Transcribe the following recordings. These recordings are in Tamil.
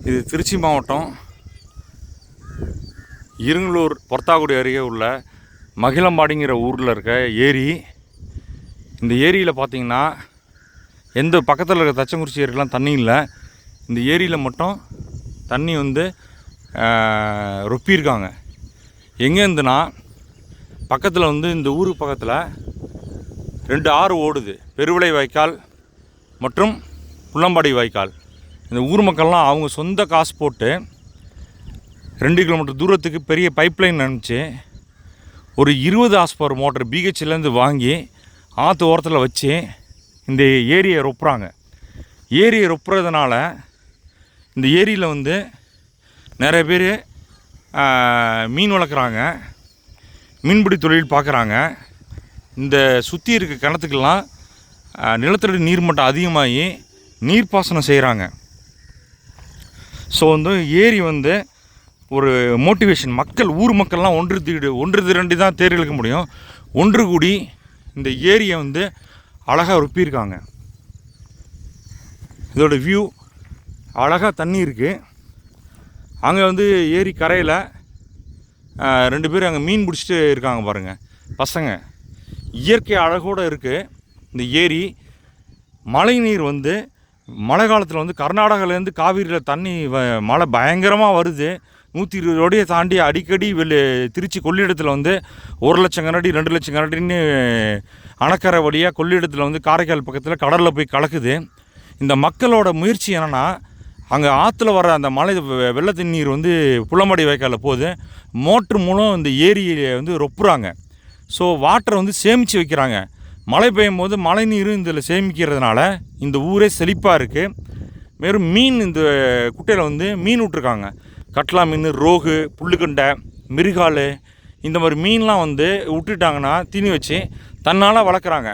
இது திருச்சி மாவட்டம் இருங்கலூர் பொர்த்தாக்குடி அருகே உள்ள மகிழம்பாடிங்கிற ஊரில் இருக்க ஏரி. இந்த ஏரியில் பார்த்திங்கன்னா எந்த பக்கத்தில் இருக்க தச்சங்குறிச்சி ஏரிக்கெலாம் தண்ணி இல்லை. இந்த ஏரியில் மட்டும் தண்ணி ரொப்பியிருக்காங்க. எங்கேருந்துன்னா பக்கத்தில் இந்த ஊருக்கு பக்கத்தில் 2 ஆறு ஓடுது. பெருவிளை வாய்க்கால் மற்றும் புள்ளம்பாடி வாய்க்கால். இந்த ஊர் மக்கள்லாம் அவங்க சொந்த காசு போட்டு 2 கிலோமீட்டர் தூரத்துக்கு பெரிய பைப்லைன் அனுப்பிச்சு ஒரு 20 ஹார்ஸ்பவர் மோட்டர் பிஹெச்லேருந்து வாங்கி ஆற்று ஓரத்தில் வச்சு இந்த ஏரியை ரொப்புறாங்க. ஏரியை ரொப்புறதுனால இந்த ஏரியில் நிறைய பேர் மீன் வளர்க்குறாங்க, மீன்பிடி தொழில் பார்க்குறாங்க. இந்த சுற்றி இருக்க கிணத்துக்கெல்லாம் நிலத்தடி நீர்மட்டம் அதிகமாகி நீர்ப்பாசனம் செய்கிறாங்க. ஸோ ஏரி ஒரு மோட்டிவேஷன். ஊர் மக்கள்லாம் ஒன்று திரண்டி தான் தேர் இழுக்க முடியும். ஒன்று கூடி இந்த ஏரியை அழகாக ரொப்பியிருக்காங்க. இதோட வியூ அழகாக தண்ணி இருக்குது. அங்கே ஏரி கரையில் 2 பேர் அங்கே மீன் பிடிச்சிட்டு இருக்காங்க பாருங்கள் பசங்க. இயற்கை அழகோடு இருக்குது இந்த ஏரி. மழை நீர் மழை காலத்தில் கர்நாடகாவிலேருந்து காவிரியில் தண்ணி மழை பயங்கரமாக வருது. 120 அடியை தாண்டி அடிக்கடி திருச்சி கொள்ளிடத்தில் 1 லட்சம் கனடி 2 லட்சம் கனடின்னு அணக்கரை வழியாக கொள்ளிடத்தில் காரைக்கால் பக்கத்தில் கடலில் போய் கலக்குது. இந்த மக்களோட முயற்சி என்னென்னா, அங்கே ஆற்றுல வர அந்த மழை வெள்ளத்தின் நீர் புள்ளம்பாடி வாய்க்காலில் போகுது. மோட்ரு மூலம் இந்த ஏரியை ரொப்புறாங்க. ஸோ வாட்டரை சேமித்து வைக்கிறாங்க. மழை பெய்யும் போது மழை நீரும் இதில் சேமிக்கிறதுனால இந்த ஊரே செழிப்பாக இருக்குது. வெறும் மீன் இந்த குட்டையில் மீன் விட்ருக்காங்க. கட்லா மீன், ரோகு, புல்லுக்கண்டை, மிருகால், இந்த மாதிரி மீன்லாம் விட்டுட்டாங்கன்னா தீனி வச்சு தன்னால் வளர்க்குறாங்க.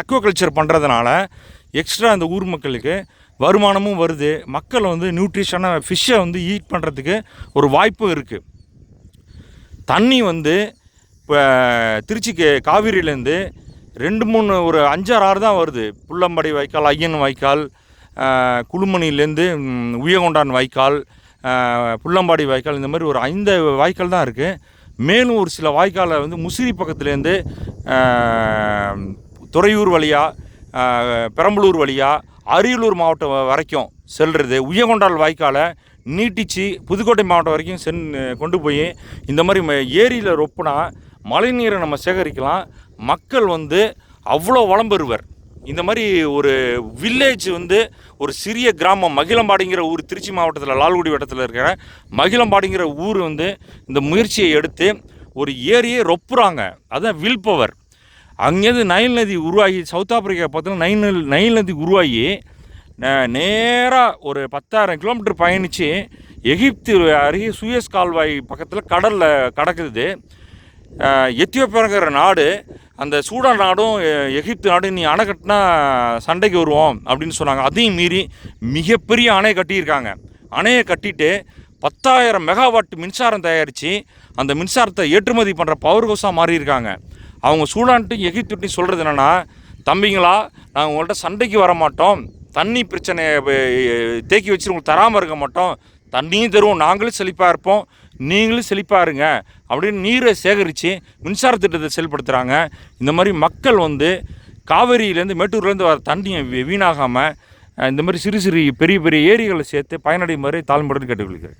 அக்வாகல்ச்சர் பண்ணுறதுனால எக்ஸ்ட்ரா அந்த ஊர் மக்களுக்கு வருமானமும் வருது. மக்கள் நியூட்ரிஷனாக ஃபிஷ்ஷை ஈட் பண்ணுறதுக்கு ஒரு வாய்ப்பும் இருக்குது. தண்ணி இப்போ திருச்சிக்கு காவிரியிலேருந்து 2-3 ஒரு 5-6 ஆறு தான் வருது. புள்ளம்பாடி வாய்க்கால், ஐயன் வாய்க்கால், குழுமணிலேருந்து உயகொண்டான் வாய்க்கால், புள்ளம்பாடி வாய்க்கால், இந்த மாதிரி ஒரு 5 வாய்க்கால் தான் இருக்குது. மேலும் ஒரு சில வாய்க்காலை முசிறி பக்கத்துலேருந்து துறையூர் வழியாக, பெரம்பலூர் வழியாக, அரியலூர் மாவட்டம் வரைக்கும் செல்கிறது. உயகொண்டால் வாய்க்காலை நீட்டிச்சு புதுக்கோட்டை மாவட்டம் வரைக்கும் கொண்டு போய் இந்த மாதிரி ஏரியில் ரொப்புனா மழை நீரை நம்ம சேகரிக்கலாம். மக்கள் அவ்வளோ வளம் பெறுவர். இந்த மாதிரி ஒரு வில்லேஜ் ஒரு சிறிய கிராமம் மகிழம்பாடிங்கிற ஊர், திருச்சி மாவட்டத்தில் லால்குடி வட்டத்தில் இருக்கிற மகிழம்பாடிங்கிற ஊர் இந்த முயற்சியை எடுத்து ஒரு ஏரியை ரொப்புறாங்க. அதுதான் வில் பவர். அங்கேருந்து நைல் நதி உருவாகி, சவுத் ஆப்பிரிக்கா பார்த்தீங்கன்னா நைல் நதி உருவாகி நேராக ஒரு 10,000 கிலோமீட்டர் பயணித்து எகிப்து அருகே சூயஸ் கால்வாய் பக்கத்தில் கடலில் கடக்குது. எத்தியோப்பியாங்கிற நாடு, அந்த சூடான் நாடும் எகிப்து நாடும் நீ அணை கட்டினா சண்டைக்கு வருவோம் அப்படின்னு சொன்னாங்க. அதையும் மீறி மிகப்பெரிய அணை கட்டியிருக்காங்க. அணையை கட்டிட்டு 10,000 மெகாவாட் மின்சாரம் தயாரித்து அந்த மின்சாரத்தை ஏற்றுமதி பண்ணுற பவர் ஹவுஸாக மாறியிருக்காங்க. அவங்க சூடான்ட்டு எகிப்துட்டையும் சொல்கிறது என்னென்னா, தம்பிங்களா, நாங்கள் உங்கள்கிட்ட சண்டைக்கு வர மாட்டோம், தண்ணி பிரச்சனையை தேக்கி வச்சு உங்களுக்கு தராமல் இருக்க மாட்டோம், தண்ணியும் தருவோம், நாங்களும் செழிப்பாக இருப்போம், நீங்களும் செழிப்பாக இருங்க அப்படின்னு நீரை சேகரித்து மின்சார திட்டத்தை செயல்படுத்துகிறாங்க. இந்த மாதிரி மக்கள் காவேரியிலேருந்து மேட்டூர்லேருந்து வர தண்ணியை வீணாகாமல் இந்த மாதிரி சிறு பெரிய பெரிய ஏரிகளை சேர்த்து பயனடையும் மாதிரி தாழ்மையுடன் கேட்டுக்கொள்கிறேன்.